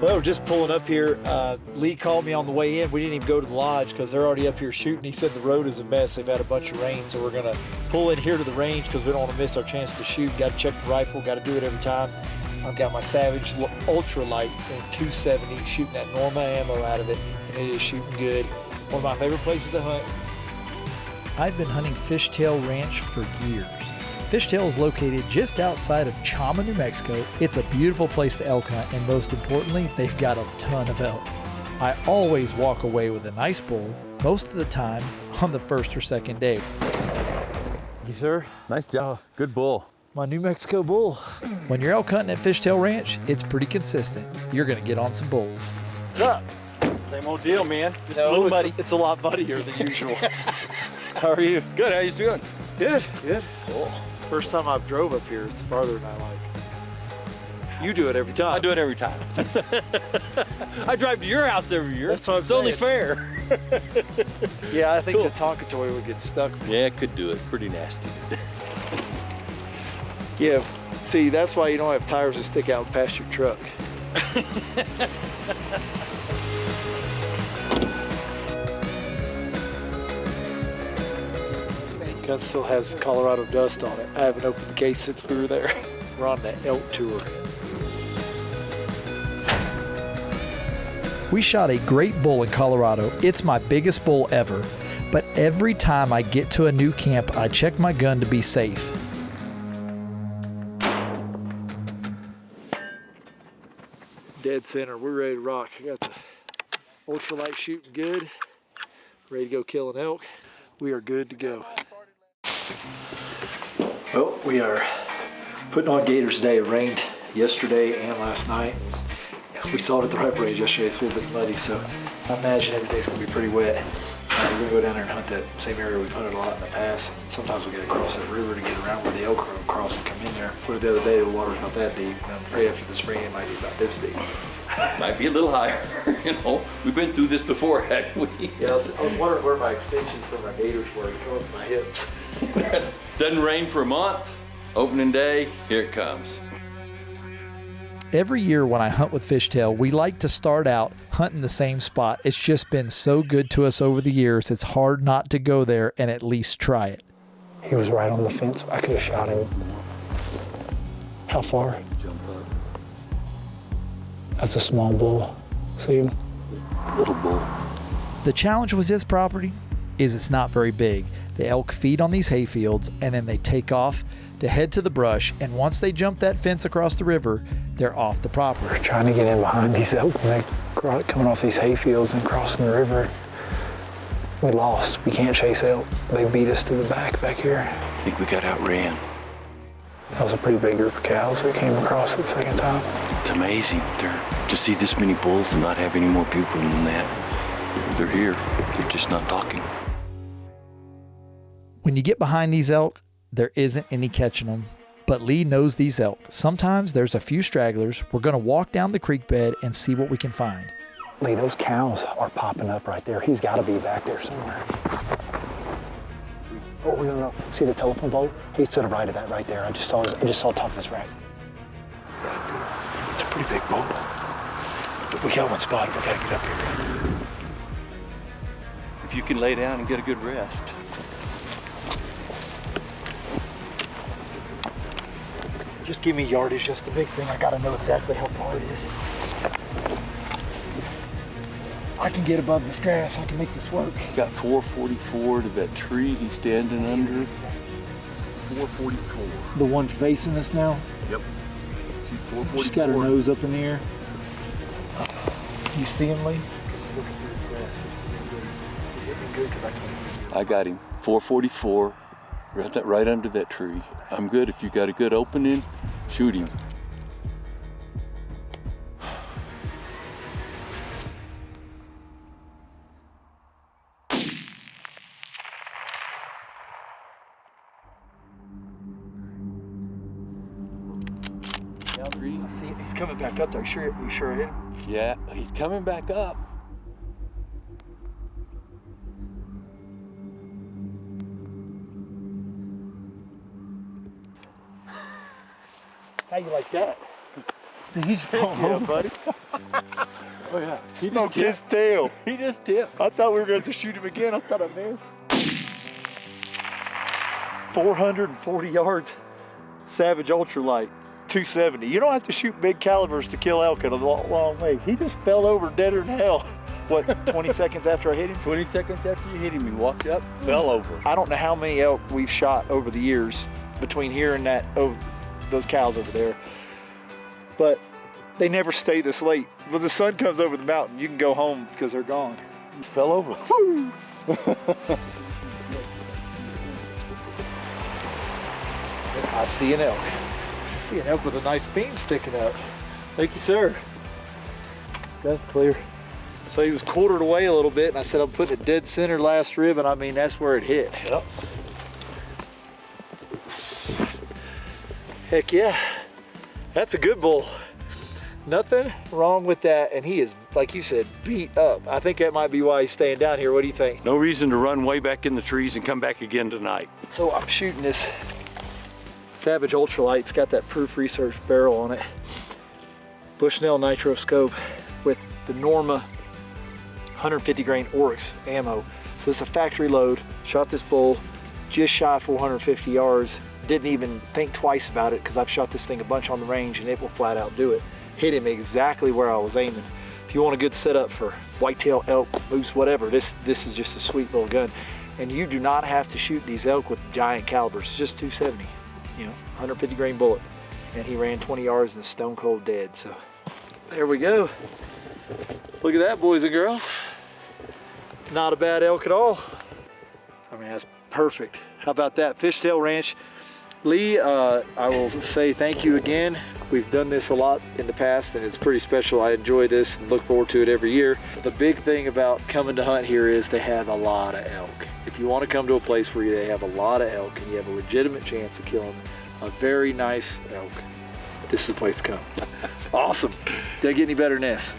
Well, we're just pulling up here. Lee called me on the way in. We didn't even go to the lodge because they're already up here shooting. He said the road is a mess. They've had a bunch of rain, so we're going to pull in here to the range because we don't want to miss our chance to shoot. Got to check the rifle. Got to do it every time. I've got my Savage Ultralight in 270, shooting that Norma ammo out of it, and it is shooting good. One of my favorite places to hunt. I've been hunting Fishtail Ranch for years. Fishtail is located just outside of Chama, New Mexico. It's a beautiful place to elk hunt, and most importantly, they've got a ton of elk. I always walk away with a nice bull, most of the time on the first or second day. You sir? Nice job. Good bull. My New Mexico bull. When you're elk hunting at Fishtail Ranch, it's pretty consistent. You're gonna get on some bulls. What's up? Same old deal, man. Just a little muddy. It's a lot muddier than usual. How are you? Good, how you doing? Good, good. Cool. First time I've drove up here, it's farther than I like. You do it every time. I do it every time. I drive to your house every year. That's what I'm It's saying. only fair. Yeah, I think Cool. the Tonka toy would get stuck. Yeah, it could do it. Pretty nasty. Yeah, see, that's why you don't have tires that stick out past your truck. Gun still has Colorado dust on it. I haven't opened the case since we were there. We're on the elk tour. We shot a great bull in Colorado. It's my biggest bull ever. But every time I get to a new camp, I check my gun to be safe. Dead center, we're ready to rock. I got the ultralight shooting good. Ready to go kill an elk. We are good to go. Well, we are putting on gators today. It rained yesterday and last night. We saw it at the rifle range yesterday. It's a little bit muddy, so I imagine everything's gonna be pretty wet. We're gonna go down there and hunt that same area we've hunted a lot in the past. Sometimes we gotta cross that river to get around where the elk road cross and come in there. For the other day, the water's not that deep. And I'm afraid after this rain, it might be about this deep. Might be a little higher. You know, we've been through this before, hadn't we? Yeah, I was wondering where my extensions for my gators were. They come up my hips. Doesn't rain for a month. Opening day, here it comes. Every year when I hunt with Fishtail, we like to start out hunting the same spot. It's just been so good to us over the years, it's hard not to go there and at least try it. He was right on the fence. I could have shot him. How far? Jump up. That's a small bull. See him? Little bull. The challenge with his property is it's not very big. The elk feed on these hay fields and then they take off to head to the brush, and once they jump that fence across the river, they're off the property. We're trying to get in behind these elk and they're coming off these hay fields and crossing the river. We lost. We can't chase elk. They beat us to the back here. I think we got outran. That was a pretty big group of cows that came across it the second time. It's amazing to see this many bulls and not have any more bugling than that. They're here. They're just not talking. When you get behind these elk, there isn't any catching them, but Lee knows these elk. Sometimes there's a few stragglers. We're gonna walk down the creek bed and see what we can find. Lee, those cows are popping up right there. He's got to be back there somewhere. Oh, we don't know. See the telephone pole? He's to the right of that right there. I just saw top of his rack. It's a pretty big bull. But we got one spot. We gotta get up here. If you can lay down and get a good rest. Just give me yardage, just the big thing. I gotta know exactly how far it is. I can get above this grass. I can make this work. Got 444 to that tree he's standing under. 444. The one facing us now. Yep. She's got her nose up in the air. You see him, Lee? I got him. 444. Right under that tree. I'm good. If you got a good opening, shoot him. See, he's coming back up there. You sure hit him? Yeah, he's coming back up. How you like that? He's Yeah, buddy. Oh yeah. He Smoked his tail. He just tipped. I thought we were going to shoot him again. I thought I missed. 440 yards, Savage Ultralight, 270. You don't have to shoot big calibers to kill elk in a long way. He just fell over deader than hell. What, 20 seconds after I hit him? 20 seconds after you hit him, he walked up, fell over. I don't know how many elk we've shot over the years between here and those cows over there, but they never stay this late. When the sun comes over the mountain, you can go home because they're gone. He fell over. Woo! I see an elk. I see an elk with a nice beam sticking out. Thank you, sir. That's clear. So he was quartered away a little bit, and I said I'm putting it dead center last rib, and I mean that's where it hit. Yep. Heck yeah, that's a good bull. Nothing wrong with that, and he is, like you said, beat up. I think that might be why he's staying down here. What do you think? No reason to run way back in the trees and come back again tonight. So I'm shooting this Savage Ultralight. It's got that Proof Research barrel on it. Bushnell nitro scope with the Norma 150 grain Oryx ammo. So it's a factory load. Shot this bull just shy of 450 yards. Didn't even think twice about it because I've shot this thing a bunch on the range and it will flat out do it. Hit him exactly where I was aiming. If you want a good setup for whitetail, elk, moose, whatever, this is just a sweet little gun. And you do not have to shoot these elk with giant calibers. It's just 270, you know, 150 grain bullet. And he ran 20 yards and stone cold dead. So there we go. Look at that, boys and girls. Not a bad elk at all. I mean, that's perfect. How about that? Fishtail Ranch. Lee, I will say thank you again. We've done this a lot in the past and it's pretty special. I enjoy this and look forward to it every year. The big thing about coming to hunt here is they have a lot of elk. If you want to come to a place where they have a lot of elk and you have a legitimate chance of killing a very nice elk, this is the place to come. Awesome. Did I get any better than this?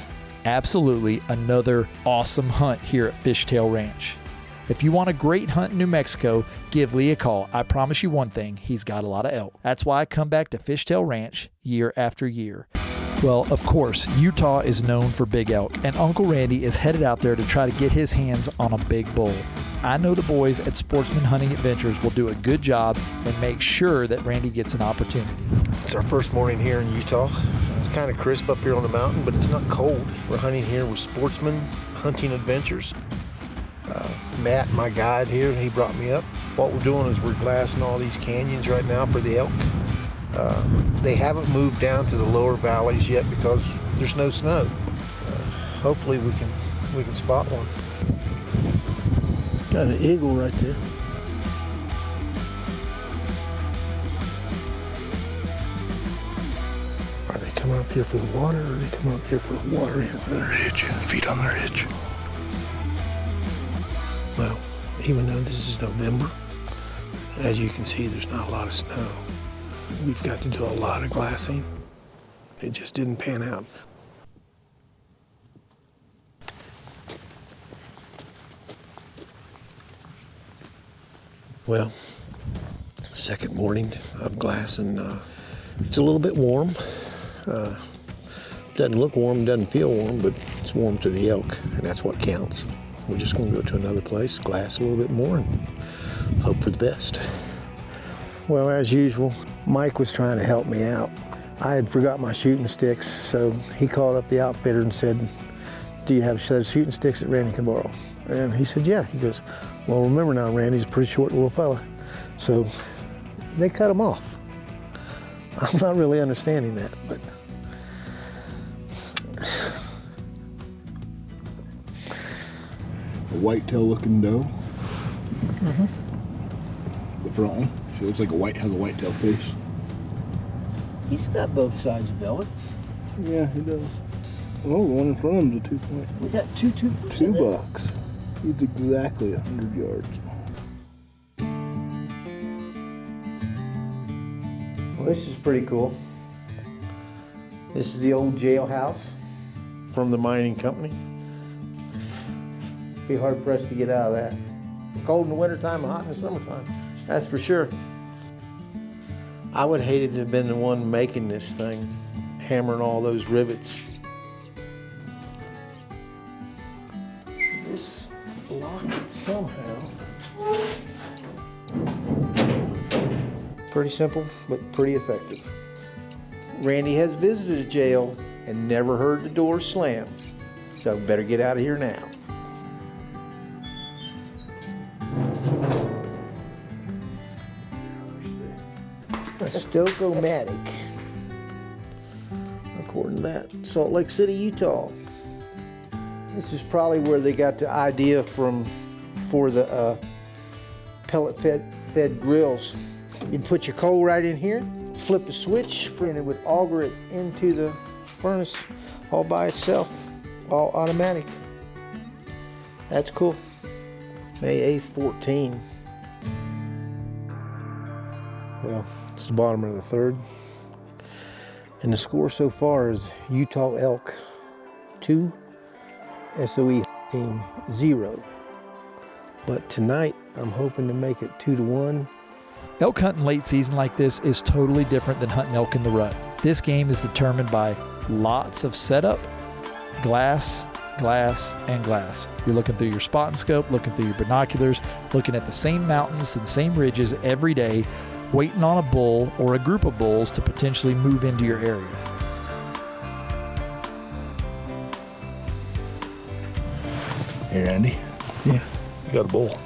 Absolutely another awesome hunt here at Fishtail Ranch. If you want a great hunt in New Mexico, give Lee a call. I promise you one thing, he's got a lot of elk. That's why I come back to Fishtail Ranch year after year. Well, of course, Utah is known for big elk, and Uncle Randy is headed out there to try to get his hands on a big bull. I know the boys at Sportsman Hunting Adventures will do a good job and make sure that Randy gets an opportunity. It's our first morning here in Utah. It's kind of crisp up here on the mountain, but it's not cold. We're hunting here with Sportsman Hunting Adventures. Matt, my guide here, he brought me up. What we're doing is we're glassing all these canyons right now for the elk. They haven't moved down to the lower valleys yet because there's no snow. Hopefully we can spot one. Got an eagle right there. Are they coming up here for the water, or are they coming up here for the water and for the ridge? Feet on the ridge. Well, even though this is November, as you can see, there's not a lot of snow. We've got to do a lot of glassing. It just didn't pan out. Well, second morning of glassing. It's a little bit warm. Doesn't look warm, doesn't feel warm, but it's warm to the elk, and that's what counts. We're just going to go to another place, glass a little bit more, and hope for the best. Well, as usual, Mike was trying to help me out. I had forgot my shooting sticks, so he called up the outfitter and said, "Do you have a set of shooting sticks that Randy can borrow?" And he said, "Yeah." He goes, "Well, remember now, Randy's a pretty short little fella." So they cut him off. I'm not really understanding that, but a whitetail looking doe. Mm-hmm. The front one. She looks like has a whitetail face. he's got both sides of velvet. Yeah, he does. Oh, the one in front of him's a 2 point. We got two $2. He's exactly 100 yards. Well, this is pretty cool. This is the old jailhouse from the mining company. Be hard pressed to get out of that. Cold in the wintertime, hot in the summertime. That's for sure. I would hate it to have been the one making this thing hammering all those rivets. Just lock it somehow. Pretty simple, but pretty effective. Randy has visited a jail and never heard the door slam, so better get out of here now. A Stoke-O-Matic, according to that, Salt Lake City, Utah. This is probably where they got the idea from for the pellet fed grills. You'd put your coal right in here, flip a switch, and it would auger it into the furnace all by itself, all automatic. That's cool. May 8th, 14. Well, it's the bottom of the third. And the score so far is Utah Elk 2, SOE team 0. But tonight, I'm hoping to make it 2-1. Elk hunting late season like this is totally different than hunting elk in the rut. This game is determined by lots of setup, glass, and glass. You're looking through your spot and scope, looking through your binoculars, looking at the same mountains and same ridges every day, waiting on a bull or a group of bulls to potentially move into your area. Here, Andy. Yeah. You got a bull.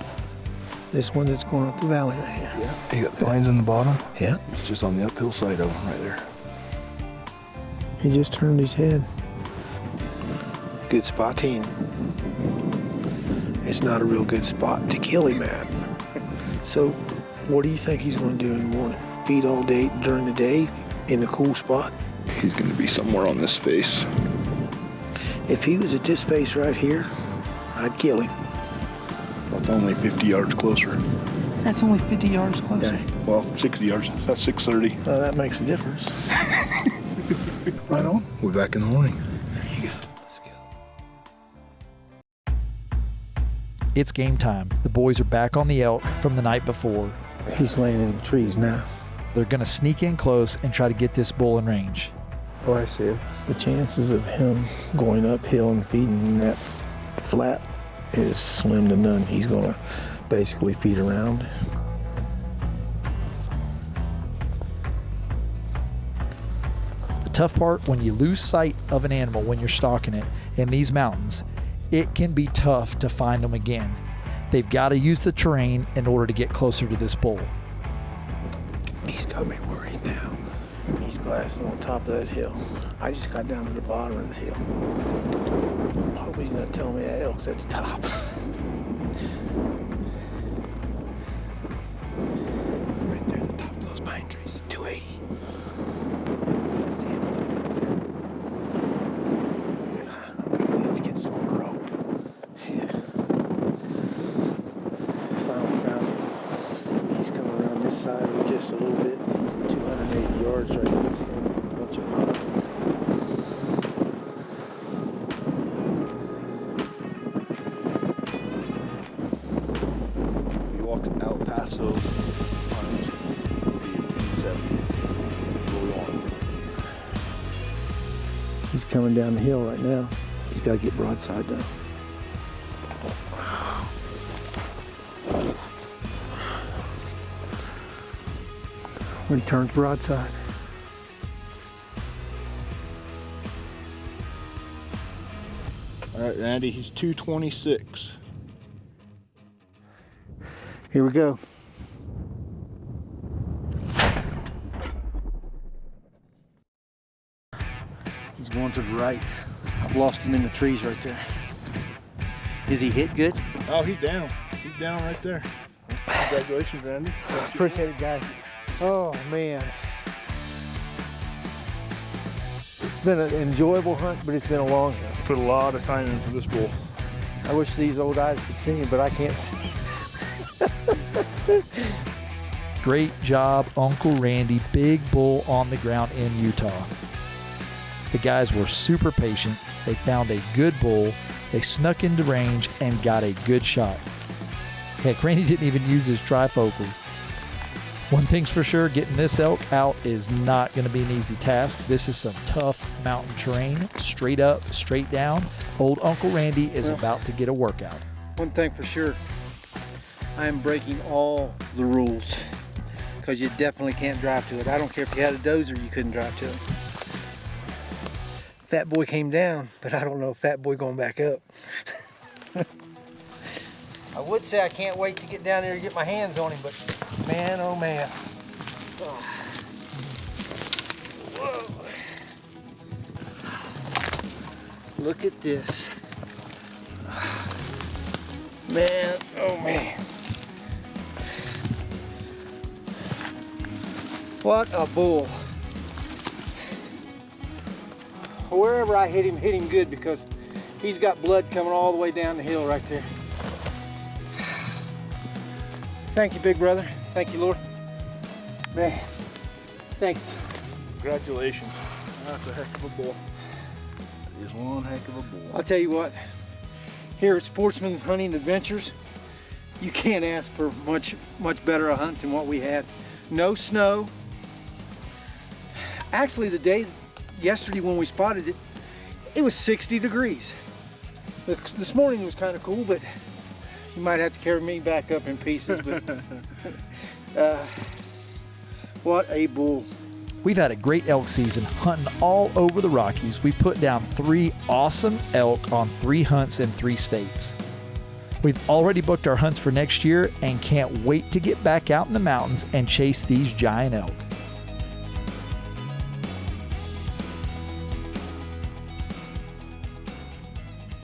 This one that's going up the valley right here. Yeah. You got pines in the bottom. Yeah. It's just on the uphill side of him right there. He just turned his head. Good spotting. It's not a real good spot to kill him at. So, what do you think he's going to do in the morning? Feed all day during the day in a cool spot? He's going to be somewhere on this face. If he was at this face right here, I'd kill him. That's only 50 yards closer. That's only 50 yards closer. Okay. Well, 60 yards. That's 630. Well, that makes a difference. Right on. We'll be back in the morning. There you go. Let's go. It's game time. The boys are back on the elk from the night before. He's laying in the trees now. They're going to sneak in close and try to get this bull in range. Oh, I see it. The chances of him going uphill and feeding in that flat is slim to none. He's going to basically feed around. The tough part, when you lose sight of an animal when you're stalking it in these mountains, it can be tough to find them again. They've got to use the terrain in order to get closer to this bull. He's got me worried now. He's glassing on top of that hill. I just got down to the bottom of the hill. I hope he's not telling me that elk's at the top. Right there at the top of those pine trees, 280. See him? I'm gonna have to get some more rope. Yeah. Finally found him. He's coming around this side of me just a little bit. He's at 280 yards right now. Standing on a bunch of pines. If you walk out past those pines, it'll be 270. That's what we want. He's coming down the hill right now. He's got to get broadside down. When he turns broadside. All right, Andy, he's 226. Here we go. He's going to the right. I've lost him in the trees right there. Is he hit good? Oh, he's down. He's down right there. Congratulations, Andy. Appreciate it, guys. Oh, man. It's been an enjoyable hunt, but it's been a long hunt. Put a lot of time in for this bull. I wish these old eyes could see him, but I can't see him. Great job, Uncle Randy. Big bull on the ground in Utah. The guys were super patient. They found a good bull. They snuck into range and got a good shot. Heck, Randy didn't even use his trifocals. One thing's for sure, getting this elk out is not going to be an easy task. This is some tough mountain terrain, straight up, straight down. Old Uncle Randy is about to get a workout. One thing for sure, I am breaking all the rules because you definitely can't drive to it. I don't care if you had a dozer, you couldn't drive to it. Fat Boy came down, but I don't know if Fat Boy going back up. I would say I can't wait to get down there and get my hands on him, but man, oh man. Whoa. Look at this. Man, oh man. What a bull. Wherever I hit him good because he's got blood coming all the way down the hill right there. Thank you, big brother. Thank you, Lord. Man, thanks. Congratulations. That's a heck of a bull. That is one heck of a bull. I'll tell you what, here at Sportsman Hunting Adventures, you can't ask for much better a hunt than what we had. No snow. Actually, yesterday when we spotted it, it was 60 degrees. This morning was kind of cool, but you might have to carry me back up in pieces. But what a bull. We've had a great elk season hunting all over the Rockies. We put down 3 awesome elk on 3 hunts in 3 states. We've already booked our hunts for next year and can't wait to get back out in the mountains and chase these giant elk.